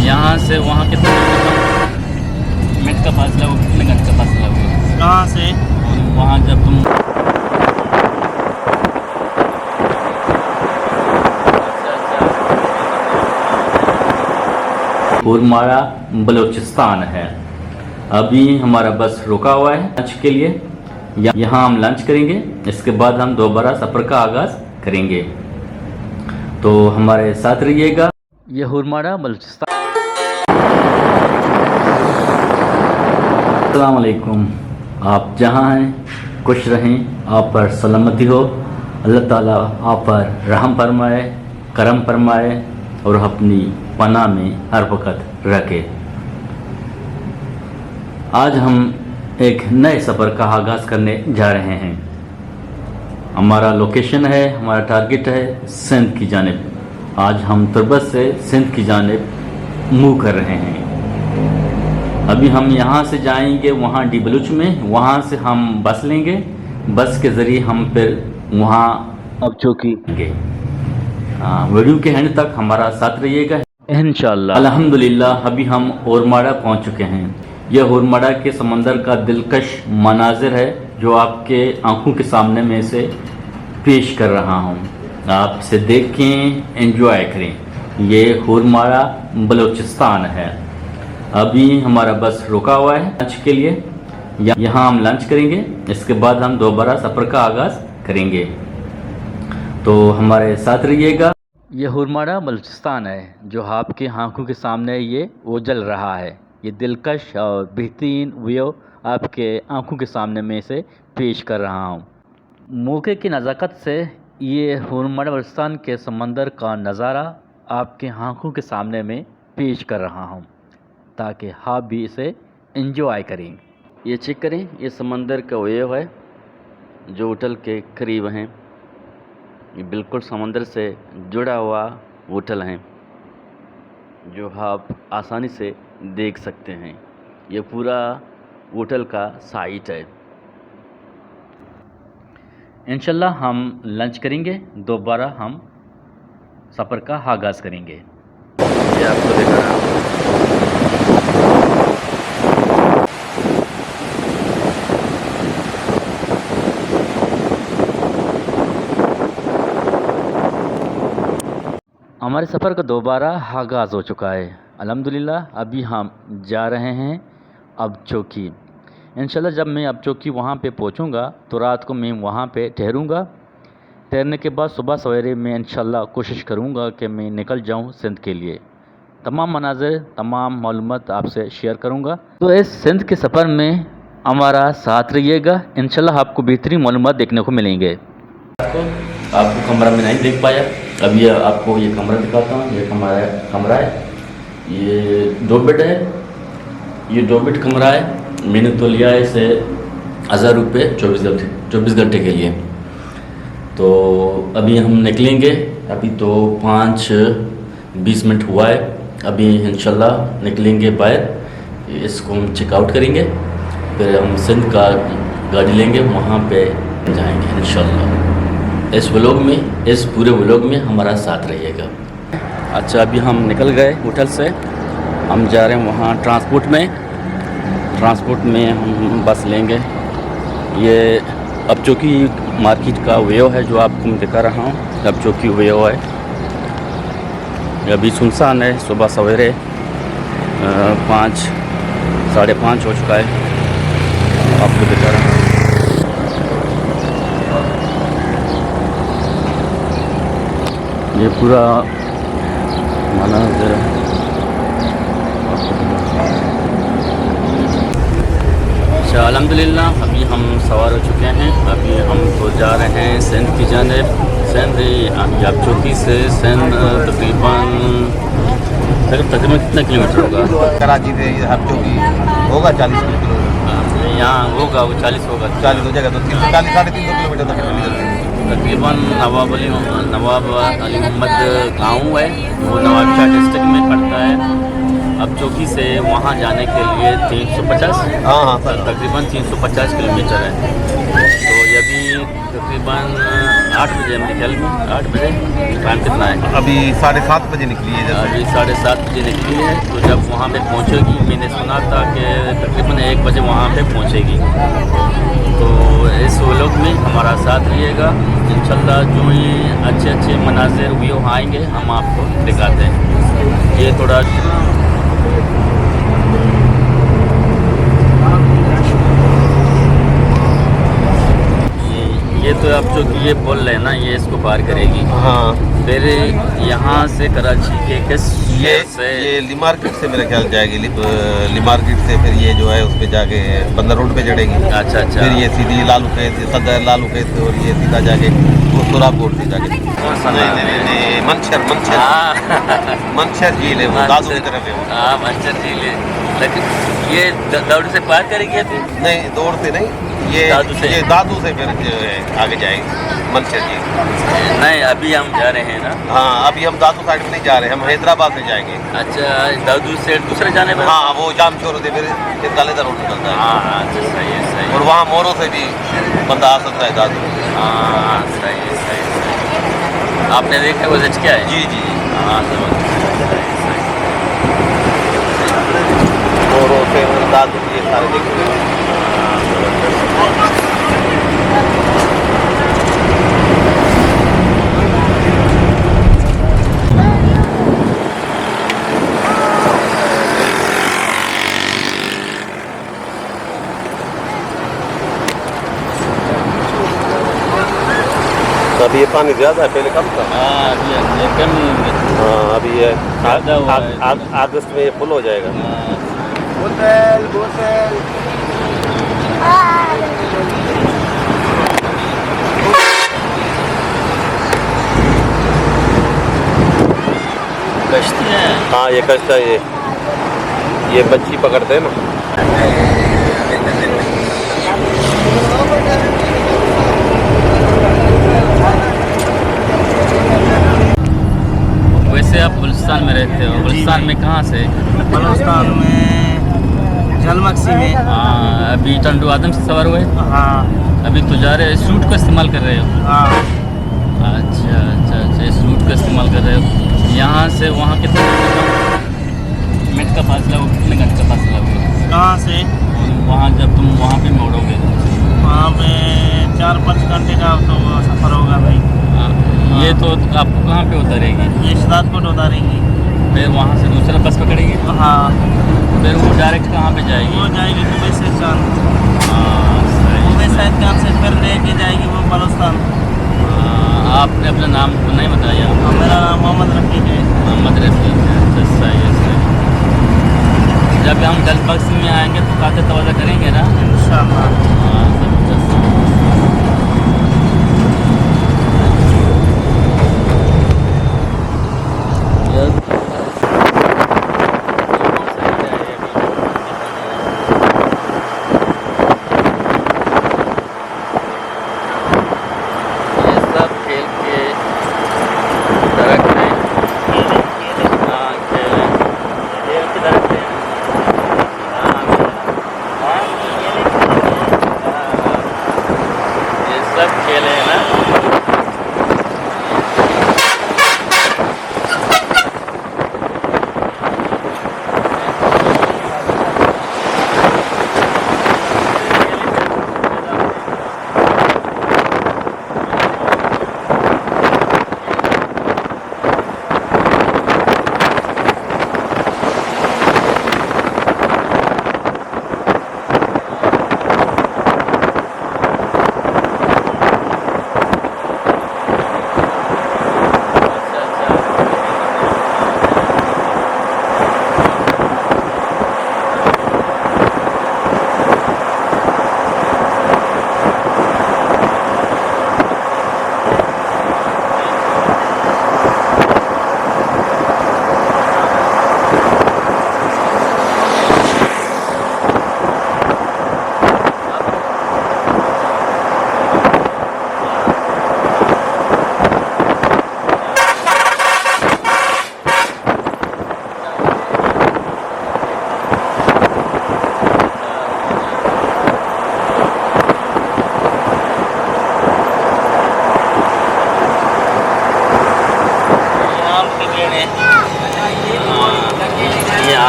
यहाँ से वहाँ कितना मिनट का फासला हो, कितने घंटे का फासला होगा कहाँ से? वहाँ जब तुम हुरमाड़ा बलूचिस्तान है। अभी हमारा बस रुका हुआ है लंच के लिए। यहाँ हम लंच करेंगे, इसके बाद हम दोबारा सफ़र का आगाज़ करेंगे, तो हमारे साथ रहिएगा। ये हुरमाड़ा बलूचिस्तान। अस्सलाम वालेकुम। आप जहाँ हैं खुश रहें, आप पर सलामती हो, अल्लाह ताला आप पर रहम फरमाए, करम फरमाए और अपनी पनाह में हर वक्त रखे। आज हम एक नए सफ़र का आगाज़ करने जा रहे हैं। हमारा लोकेशन है, हमारा टारगेट है सिंध की जानिब। आज हम तुर्बत से सिंध की जानिब मूव कर रहे हैं। अभी हम यहाँ से जाएंगे वहाँ डी बलूच में, वहाँ से हम बस लेंगे, बस के ज़रिए हम फिर वहाँ अब चौकी गए। वीडियो के एंड तक हमारा साथ रहिएगा इंशाअल्लाह। अल्हम्दुलिल्लाह अभी हम हुरमाड़ा पहुँच चुके हैं। यह हुरमाड़ा के समंदर का दिलकश मनाजिर है जो आपके आंखों के सामने में से पेश कर रहा हूँ। आप इसे देखें, एंजॉय करें। ये हुरमाड़ा बलूचिस्तान है। अभी हमारा बस रुका हुआ है लंच के लिए। यहाँ हम लंच करेंगे, इसके बाद हम दोबारा सफ़र का आगाज़ करेंगे, तो हमारे साथ रहिएगा। यह हुरमाड़ा बलूचिस्तान है जो आपके आंखों के सामने ये उजल रहा है। ये दिलकश और बेहतरीन व्यू आपके आंखों के सामने में से पेश कर रहा हूँ। मौके की नज़ाकत से ये हुरमाड़ा बलूचिस्तान के समंदर का नज़ारा आपके आंखों के सामने में पेश कर रहा हूँ, ताकि आप भी इसे एंजॉय करें। ये चेक करें, ये समंदर का व्यू है जो होटल के करीब हैं। ये बिल्कुल समंदर से जुड़ा हुआ होटल हैं जो आप आसानी से देख सकते हैं। ये पूरा होटल का साइट है। इंशाल्लाह हम लंच करेंगे, दोबारा हम सफ़र का आगाज़ करेंगे। ये आपको दिखा रहा हूँ। हमारे सफ़र का दोबारा आगाज़ हो चुका है अल्हम्दुलिल्लाह। अभी हम जा रहे हैं अब चौकी। इंशाल्लाह जब मैं अब चौकी वहाँ पे पहुँचूँगा तो रात को मैं वहाँ पे ठहरूँगा। ठहरने के बाद सुबह सवेरे मैं इंशाल्लाह कोशिश करूँगा कि मैं निकल जाऊँ सिंध के लिए। तमाम मनाज़िर, तमाम मालूमात आपसे शेयर करूँगा, तो इस सिंध के सफ़र में हमारा साथ रहिएगा। इंशाल्लाह आपको बेहतरीन मालूमात देखने को मिलेंगे। आपको कमरा में नहीं देख पाया, अभी आपको ये कमरा दिखाता हूँ। ये हमारा कमरा है, ये 2 बेड है। ये 2 बेड कमरा है। मैंने तो लिया है इसे 1000 रुपये 24 घंटे के लिए। तो अभी हम निकलेंगे, अभी तो 5-20 मिनट हुआ है। अभी इंशाल्लाह निकलेंगे बाहर, इसको हम चेकआउट करेंगे, फिर हम सिंध का गाड़ी लेंगे, वहाँ पे जाएंगे इंशाल्लाह। इस व्लॉग में, इस पूरे व्लॉग में हमारा साथ रहिएगा। अच्छा, अभी हम निकल गए होटल से, हम जा रहे हैं वहाँ ट्रांसपोर्ट में हम बस लेंगे। ये अब चौकी मार्केट का व्यू है जो आपको मैं दिखा रहा हूँ। अब चौकी व्यू है, अभी सुनसान है। सुबह सवेरे 5, 5:30 हो चुका है, आपको दिखा रहा हूँ। ये पूरा मनाज़िर है। अच्छा, अल्हम्दुलिल्लाह अभी हम सवार हो चुके हैं। अभी हम तो जा रहे हैं सिंध की जानिब। सिंध अब चौकी से सिंध तकरीबन कितना किलोमीटर होगा? कराची से अब चौकी होगा 40 किलोमीटर। यहाँ होगा वो 40 होगा, 40 हो जाएगा तो 340 350 किलोमीटर तक तकरीबन नवाब अली मोहम्मद गाँव है, वो नवाबशाह डिस्ट्रिक्ट में पड़ता है। अब चौकी से वहाँ जाने के लिए 350 हाँ तकरीबन 350 किलोमीटर है। तो अभी तकरीबन 8 बजे हम निकल गए। 8 बजे टाइम कितना है? अभी 7:30 बजे निकली है जैसे। अभी 7:30 बजे निकली है। तो जब वहाँ पे पहुँचेगी, मैंने सुना था कि तकरीबन 1 बजे वहाँ पे पहुँचेगी। तो इस व्लॉग में हमारा साथ रहिएगा। इंशाल्लाह जो ही अच्छे अच्छे मनाजिर व्यू आएंगे हम आपको दिखाते हैं। ये थोड़ा ये तो आप जो कि ये बोल रहे हैं ना, ये इसको पार करेगी। हाँ, फिर यहाँ से कराची के किस ये से? ये ली मार्केट से मेरे ख्याल जाएगी। ली मार्केट से फिर ये जो है उस पे जाके बंदर रोड पे चढ़ेगी। अच्छा अच्छा। फिर ये सीधी लालू कैद, सदर लालू कैद से, और ये सीधा जाके वो सोराब रोड से जाके कौन सा नाम है? नहीं, मंशर मंशर झील है, वो दादू की तरफ है वो। हाँ मंचर झील है। लेकिन ये दौड़ से पार करेगी अभी? नहीं, दौड़ से नहीं, ये दादू से फिर जो है आगे जाएंगे मंशर झील। नहीं, अभी हम जा रहे हैं ना। हाँ, अभी हम दादू साइड में नहीं जा रहे, हम हैदराबाद से जाएंगे। अच्छा, दादू से दूसरे जाने पर? हाँ, वो जाम छोर होते फिर गालेदा रोड निकलता है। हाँ अच्छा, सही है सही है। और वहाँ मोरों से भी बंदा आ सकता है दादू। हाँ सही है सही है। आपने देखा वो सच क्या है? जी जी। हाँ समझ। मोरों से दादू ये सारे देखेंगे। अभी ये पानी ज़्यादा है, पहले कम था। हाँ अभी कम। हाँ, अभी ये ज़्यादा हुआ है। अगस्त में ये फुल हो जाएगा। बोतल बोतल कश्ती है। हाँ, ये कश्ता ये मच्छी पकड़ते हैं ना। वैसे आप बलुचिस्तान में रहते हो? बलुचिस्तान में कहाँ से? बलुचिस्तान में जलमक्सी में। हाँ, अभी टंडू आदम से सवार हुए? हाँ अभी तो जा रहे हो, सूट का इस्तेमाल कर रहे हो? हाँ। अच्छा अच्छा अच्छा, सूट का इस्तेमाल कर रहे हो। यहाँ से वहाँ कितने मिनट का फासला हो, कितने घंटे का फासला होगा? कहाँ से? वहाँ जब तुम वहाँ पे मोड़ोगे? वहाँ पे 4-5 घंटे का तो सफ़र होगा भाई। हाँ, ये तो आपको कहाँ पे उतारेगी? ये शदादकोट उतारेगी। फिर वहाँ से दूसरा बस पकड़ेगी? हाँ, फिर वो डायरेक्ट कहाँ पे जाएगी? वो जाएगी दुबई से चांद। हाँ सही। दुबई शायद चांद से फिर लेके जाएगी वो बलुचिस्तान। आपने अपना नाम नहीं बताया? मेरा नाम मोहम्मद रफ़ीक है। मोहम्मद रफ़ीक है। अच्छा सही है सही। जब हम जलबक्सी में आएंगे तो काफ़ी तवज्जो करेंगे ना इंशाअल्लाह। हाँ जबरदस्त।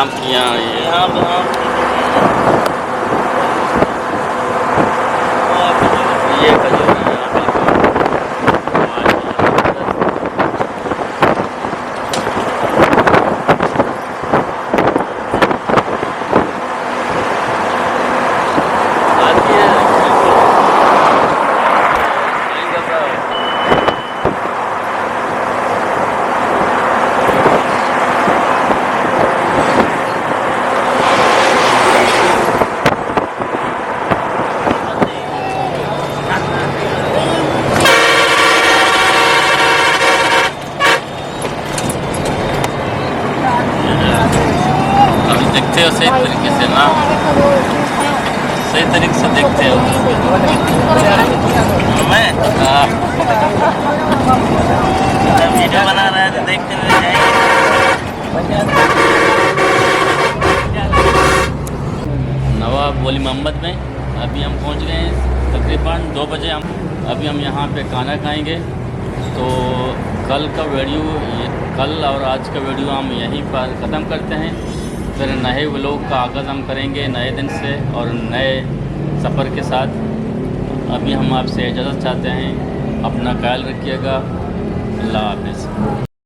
आम की यहाँ ये यहाँ पे आम ये खजूर है यहाँ बिल्कुल। आती है अभी देखते हो सही तरीके से ना, सही तरीके से देखते हो। मैं हाँ, वीडियो बना रहा है तो देखते हुए जाएंगे। नवाब वली मोहम्मद में अभी हम पहुंच गए हैं तकरीबन 2 बजे। अभी हम यहाँ पे खाना खाएंगे। तो कल का वीडियो कल और आज का वीडियो हम यहीं पर ख़त्म करते हैं। फिर नए व्लॉग का आगाज़ हम करेंगे नए दिन से और नए सफ़र के साथ। अभी हम आपसे इजाज़त चाहते हैं। अपना ख्याल रखिएगा। अल्लाह हाफ़िज़।